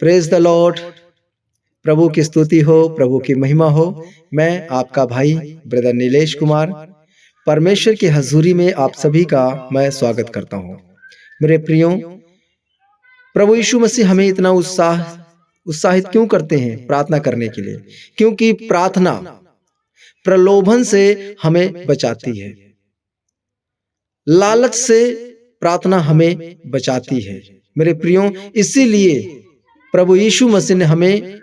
Praise the Lord. प्रभु की स्तुति हो, प्रभु की महिमा हो। मैं आपका भाई ब्रदर नीलेश कुमार परमेश्वर की हजूरी में आप सभी का मैं स्वागत करता हूं। मेरे प्रियो, प्रभु यीशु मसीह हमें इतना उत्साहित क्यों करते हैं प्रार्थना करने के लिए? क्योंकि प्रार्थना प्रलोभन से हमें बचाती है, लालच से प्रार्थना हमें बचाती है। मेरे प्रियो, इसीलिए प्रभु यीशु मसीह ने हमें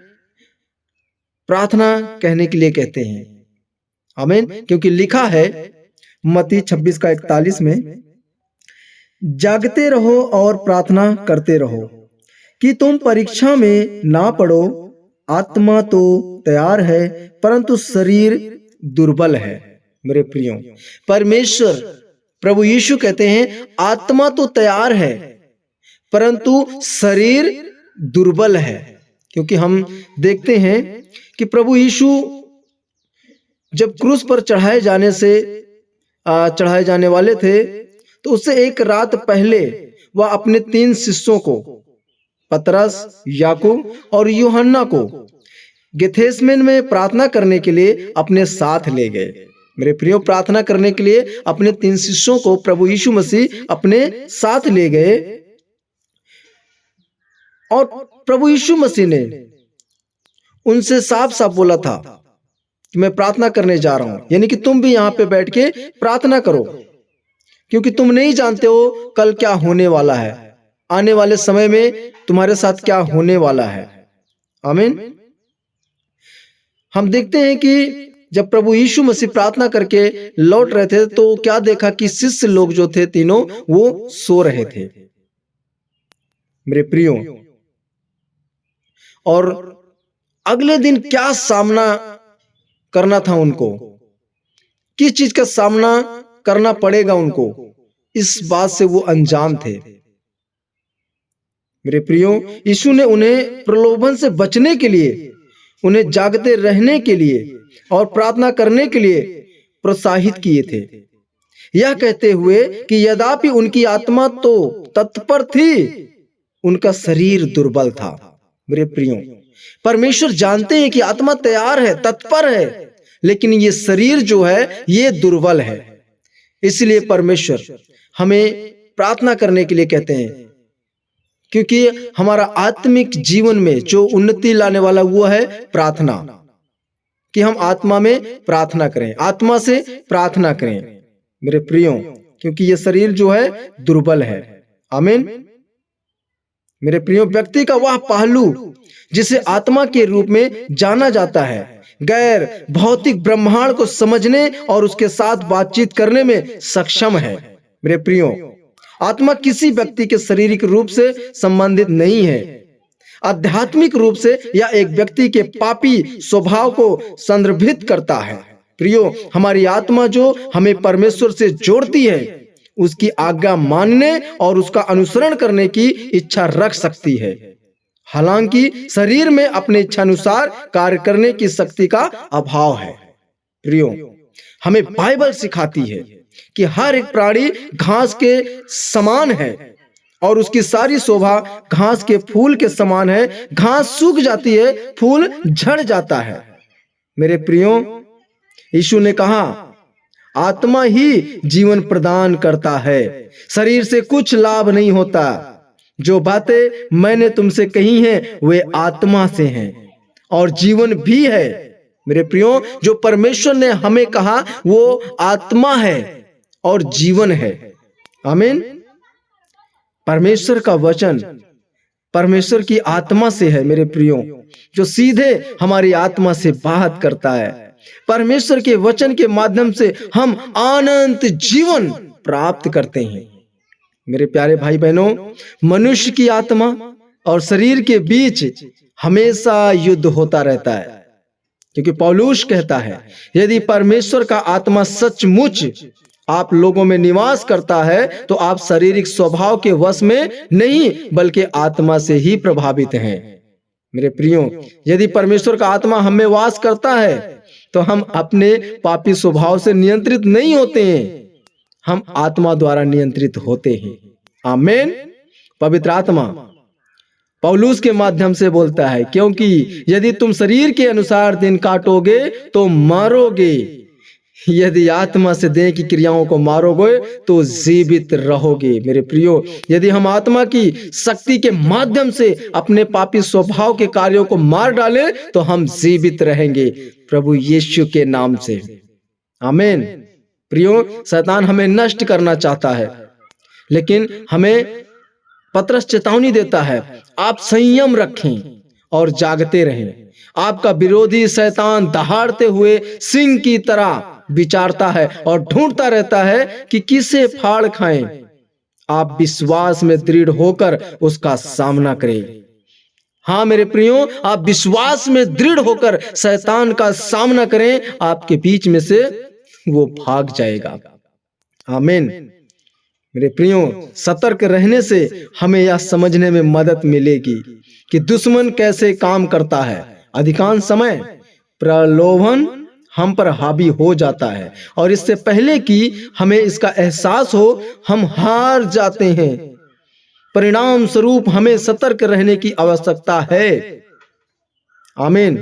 प्रार्थना कहने के लिए कहते हैं। आमीन। क्योंकि लिखा है मत्ती 26:41 में, जागते रहो और प्रार्थना करते रहो कि तुम परीक्षा में ना पड़ो। आत्मा तो तैयार है परंतु शरीर दुर्बल है। मेरे प्रियो, परमेश्वर प्रभु यीशु कहते हैं आत्मा तो तैयार है परंतु शरीर दुर्बल है। क्योंकि हम देखते हैं कि प्रभु यीशु जब क्रूस पर चढ़ाए जाने वाले थे तो उससे एक रात पहले वह अपने 3 शिष्यों को, पतरस, याकूब और यूहन्ना को गेथसेमने में प्रार्थना करने के लिए अपने साथ ले गए। मेरे प्रियो, प्रार्थना करने के लिए अपने 3 शिष्यों को प्रभु यीशु मसीह अपने साथ ले गए और प्रभु यीशु मसीह ने उनसे साफ साफ बोला था कि मैं प्रार्थना करने जा रहा हूं, यानी कि तुम भी यहां पे बैठ के प्रार्थना करो, क्योंकि तुम नहीं जानते हो कल क्या होने वाला है, आने वाले समय में तुम्हारे साथ क्या होने वाला है। आमीन। हम देखते हैं कि जब प्रभु यीशु मसीह प्रार्थना करके लौट रहे थे तो क्या देखा कि शिष्य लोग जो थे तीनों वो सो रहे थे। मेरे प्रियो, और अगले दिन क्या सामना करना था उनको, किस चीज का सामना करना पड़ेगा उनको, इस बात से वो अनजान थे। मेरे प्रियो, यीशु ने उन्हें प्रलोभन से बचने के लिए, उन्हें जागते रहने के लिए और प्रार्थना करने के लिए प्रोत्साहित किए थे, यह कहते हुए कि यद्यपि उनकी आत्मा तो तत्पर थी, उनका शरीर दुर्बल था। मेरे प्रियो, परमेश्वर जानते हैं कि आत्मा तैयार है, तत्पर है, लेकिन ये शरीर जो है ये दुर्बल है। इसलिए परमेश्वर हमें प्रार्थना करने के लिए कहते हैं, क्योंकि हमारा आत्मिक जीवन में जो उन्नति लाने वाला वो है प्रार्थना, कि हम आत्मा में प्रार्थना करें, आत्मा से प्रार्थना करें। मेरे प्रियो, क्योंकि ये शरीर जो है दुर्बल है। आमीन। मेरे प्रियो, व्यक्ति का वह पहलू जिसे आत्मा के रूप में जाना जाता है, गैर भौतिक ब्रह्मांड को समझने और उसके साथ बातचीत करने में सक्षम है। मेरे प्रियो, आत्मा किसी व्यक्ति के शारीरिक रूप से संबंधित नहीं है, आध्यात्मिक रूप से यह एक व्यक्ति के पापी स्वभाव को संदर्भित करता है। प्रियो, हमारी आत्मा जो हमें परमेश्वर से जोड़ती है, उसकी आज्ञा मानने और उसका अनुसरण करने की इच्छा रख सकती है, हालांकि शरीर में अपने इच्छानुसार कार्य करने की शक्ति का अभाव है। प्रियो, हमें बाइबल सिखाती है कि हर एक प्राणी घास के समान है और उसकी सारी शोभा घास के फूल के समान है। घास सूख जाती है, फूल झड़ जाता है। मेरे प्रियो, यीशु ने कहा आत्मा ही जीवन प्रदान करता है, शरीर से कुछ लाभ नहीं होता। जो बातें मैंने तुमसे कही हैं वे आत्मा से हैं और जीवन भी है। मेरे प्रियो, जो परमेश्वर ने हमें कहा वो आत्मा है और जीवन है। आमीन। परमेश्वर का वचन परमेश्वर की आत्मा से है। मेरे प्रियो, जो सीधे हमारी आत्मा से बात करता है। परमेश्वर के वचन के माध्यम से हम अनंत जीवन प्राप्त करते हैं। मेरे प्यारे भाई बहनों, मनुष्य की आत्मा और शरीर के बीच हमेशा युद्ध होता रहता है, क्योंकि पौलुस कहता है यदि परमेश्वर का आत्मा सचमुच आप लोगों में निवास करता है तो आप शारीरिक स्वभाव के वश में नहीं बल्कि आत्मा से ही प्रभावित हैं। मेरे प्रियो, यदि परमेश्वर का आत्मा हम में वास करता है तो हम अपने पापी स्वभाव से नियंत्रित नहीं होते हैं, हम आत्मा द्वारा नियंत्रित होते हैं। आमीन। पवित्र आत्मा पौलुस के माध्यम से बोलता है, क्योंकि यदि तुम शरीर के अनुसार दिन काटोगे तो मरोगे, यदि आत्मा से देह की क्रियाओं को मारोगे तो जीवित रहोगे। मेरे प्रियो, यदि हम आत्मा की शक्ति के माध्यम से अपने पापी स्वभाव के कार्यों को मार डालें तो हम जीवित रहेंगे प्रभु यीशु के नाम से। आमीन। प्रियो, शैतान हमें नष्ट करना चाहता है, लेकिन हमें पतरस चेतावनी देता है, आप संयम रखें और जागते रहें। आपका विरोधी शैतान दहाड़ते हुए सिंह की तरह विचारता है और ढूंढता रहता है कि किसे फाड़ खाएं। आप विश्वास में दृढ़ होकर उसका सामना करें। हाँ मेरे प्रियो, आप विश्वास में दृढ़ होकर शैतान का सामना करें, आपके बीच में से वो भाग जाएगा। आमीन। मेरे प्रियो, सतर्क रहने से हमें यह समझने में मदद मिलेगी कि दुश्मन कैसे काम करता है। अधिकांश समय प्रलोभन हम पर हावी हो जाता है और इससे पहले कि हमें इसका एहसास हो हम हार जाते हैं। परिणाम स्वरूप हमें सतर्क रहने की आवश्यकता है। आमीन।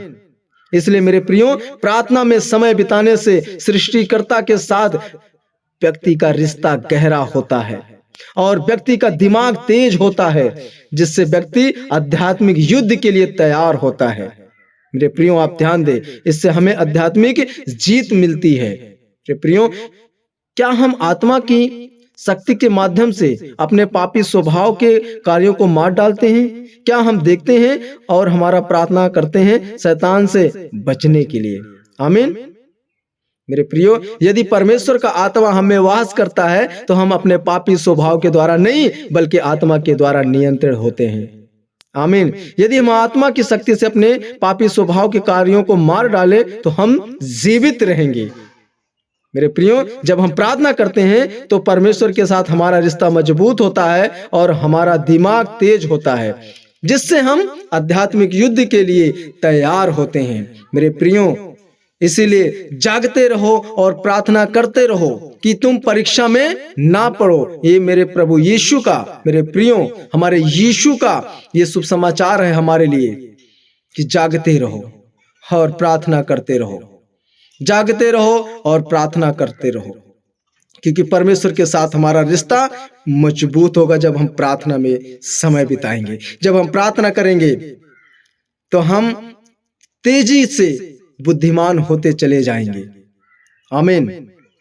इसलिए मेरे प्रियो, प्रार्थना में समय बिताने से सृष्टिकर्ता के साथ व्यक्ति का रिश्ता गहरा होता है और व्यक्ति का दिमाग तेज होता है, जिससे व्यक्ति आध्यात्मिक युद्ध के लिए तैयार होता है। मेरे प्रियो, आप ध्यान दें, इससे हमें आध्यात्मिक जीत मिलती है। मेरे प्रियो, क्या हम आत्मा की शक्ति के माध्यम से अपने पापी स्वभाव के कार्यों को मार डालते हैं? क्या हम देखते हैं और हमारा प्रार्थना करते हैं शैतान से बचने के लिए? आमीन। मेरे प्रियो, यदि परमेश्वर का आत्मा हमें वास करता है तो हम अपने पापी स्वभाव के द्वारा नहीं बल्कि आत्मा के द्वारा नियंत्रित होते हैं। आमीन। यदि हम आत्मा की शक्ति से अपने पापी स्वभाव के कार्यों को मार डालें तो हम जीवित रहेंगे। मेरे प्रियो, जब हम प्रार्थना करते हैं तो परमेश्वर के साथ हमारा रिश्ता मजबूत होता है और हमारा दिमाग तेज होता है, जिससे हम आध्यात्मिक युद्ध के लिए तैयार होते हैं। मेरे प्रियो, इसीलिए जागते रहो और प्रार्थना करते रहो कि तुम परीक्षा में ना पड़ो। ये मेरे प्रभु यीशु का, मेरे प्रियो, हमारे यीशु का ये शुभ समाचार है हमारे लिए कि जागते रहो और प्रार्थना करते रहो। जागते रहो और प्रार्थना करते रहो, क्योंकि परमेश्वर के साथ हमारा रिश्ता मजबूत होगा जब हम प्रार्थना में समय बिताएंगे। जब हम प्रार्थना करेंगे तो हम तेजी से बुद्धिमान होते चले जाएंगे। आमीन।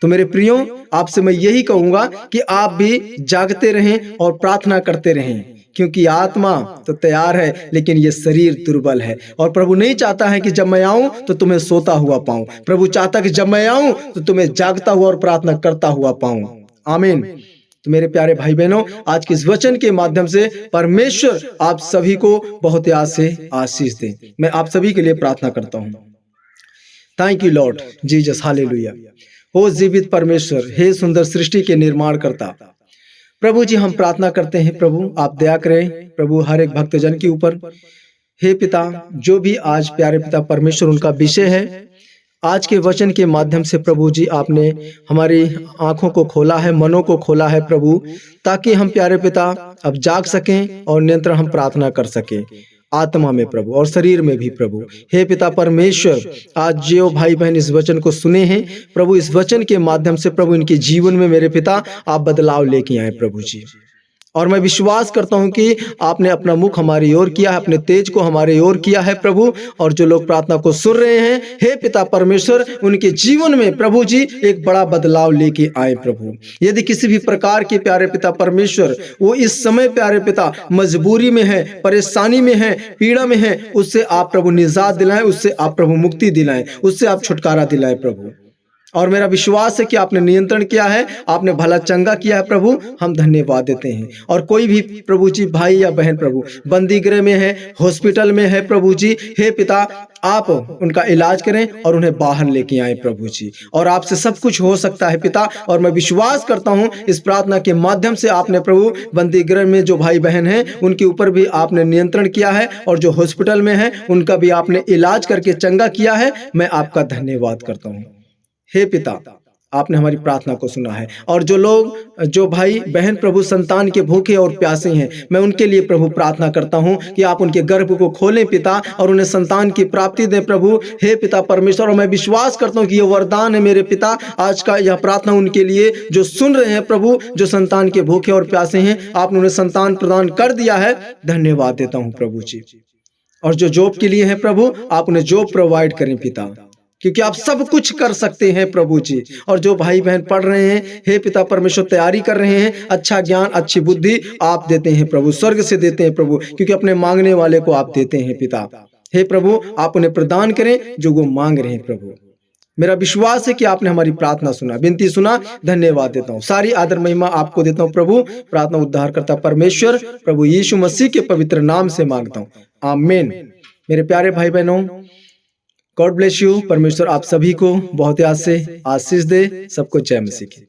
तो मेरे प्रियो, आपसे मैं यही कहूंगा कि आप भी जागते रहें और प्रार्थना करते रहें, क्योंकि आत्मा तो तैयार है लेकिन ये शरीर दुर्बल है। और प्रभु नहीं चाहता है कि जब मैं आऊं तो तुम्हें सोता हुआ पाऊं। प्रभु चाहता है कि जब मैं आऊं तो तुम्हें जागता हुआ और प्रार्थना करता हुआ पाऊं। आमीन। तो मेरे प्यारे भाई बहनों, आज के इस वचन के माध्यम से परमेश्वर आप सभी को बहुत याद से आशीष दे। मैं आप सभी के लिए प्रार्थना करता हूँ। Thank you Lord Jesus, hallelujah. हो जीवित परमेश्वर, हे सुंदर सृष्टि के निर्माण करता प्रभु जी, हम प्रार्थना करते हैं प्रभु, आप दया करें प्रभु हर एक भक्तजन के ऊपर। हे पिता, जो भी आज प्यारे पिता परमेश्वर उनका विषय है, आज के वचन के माध्यम से प्रभु जी आपने हमारी आंखों को खोला है, मनों को खोला है प्रभु, ताकि हम प्यारे पिता अब जाग सकें और निरंतर हम प्रार्थना कर सकें, आत्मा में प्रभु और शरीर में भी प्रभु। हे पिता परमेश्वर, आज जो भाई बहन इस वचन को सुने हैं प्रभु, इस वचन के माध्यम से प्रभु इनके जीवन में मेरे पिता आप बदलाव लेके आए प्रभु जी। और मैं विश्वास करता हूं कि आपने अपना मुख हमारी ओर किया है, अपने तेज को हमारे ओर किया है प्रभु। और जो लोग प्रार्थना को सुन रहे हैं, हे पिता परमेश्वर, उनके जीवन में प्रभु जी एक बड़ा बदलाव लेके आए प्रभु। यदि किसी भी प्रकार के प्यारे पिता परमेश्वर वो इस समय प्यारे पिता मजबूरी में है, परेशानी में है, पीड़ा में है, उससे आप प्रभु निजात दिलाएं, उससे आप प्रभु मुक्ति दिलाएं, उससे आप छुटकारा दिलाएं प्रभु। और मेरा विश्वास है कि आपने नियंत्रण किया है, आपने भला चंगा किया है प्रभु, हम धन्यवाद देते हैं। और कोई भी प्रभु जी भाई या बहन प्रभु बंदी गृह में है, हॉस्पिटल में है प्रभु जी, हे पिता आप उनका इलाज करें और उन्हें बाहर लेके आए प्रभु जी। और आपसे सब कुछ हो सकता है पिता। और मैं विश्वास करता हूं इस प्रार्थना के माध्यम से आपने प्रभु बंदी गृह में जो भाई बहन हैं उनके ऊपर भी आपने नियंत्रण किया है, और जो हॉस्पिटल में है उनका भी आपने इलाज करके चंगा किया है। मैं आपका धन्यवाद करता हूँ। हे पिता, आपने हमारी प्रार्थना को सुना है। और जो भाई बहन प्रभु संतान के भूखे और प्यासे हैं, मैं उनके लिए प्रभु प्रार्थना करता हूं कि आप उनके गर्भ को खोलें पिता, और उन्हें संतान की प्राप्ति दें प्रभु। हे पिता परमेश्वर, और मैं विश्वास करता हूं कि यह वरदान है मेरे पिता। आज का यह प्रार्थना उनके लिए जो सुन रहे हैं प्रभु, जो संतान के भूखे और प्यासे हैं, आपने उन्हें संतान प्रदान कर दिया है। धन्यवाद देता हूं प्रभु जी। और जो जॉब के लिए है प्रभु, आप उन्हें जॉब प्रोवाइड करें पिता, क्योंकि आप सब कुछ कर सकते हैं प्रभु जी। और जो भाई बहन पढ़ रहे हैं, हे पिता परमेश्वर तैयारी कर रहे हैं, अच्छा ज्ञान अच्छी बुद्धि आप देते हैं प्रभु, स्वर्ग से देते हैं प्रभु, क्योंकि अपने मांगने वाले को आप देते हैं पिता। हे प्रभु, आप उन्हें प्रदान करें जो वो मांग रहे हैं प्रभु। मेरा विश्वास है कि आपने हमारी प्रार्थना सुना, विनती सुना। धन्यवाद देता हूँ, सारी आदर महिमा आपको देता हूँ प्रभु। प्रार्थना उद्धार करता परमेश्वर प्रभु यीशु मसीह के पवित्र नाम से मांगता हूँ, आमीन। मेरे प्यारे भाई बहनों, गॉड ब्लेस यू। परमेश्वर आप सभी को बहुत से आशीष दे। सबको जय मसीह की।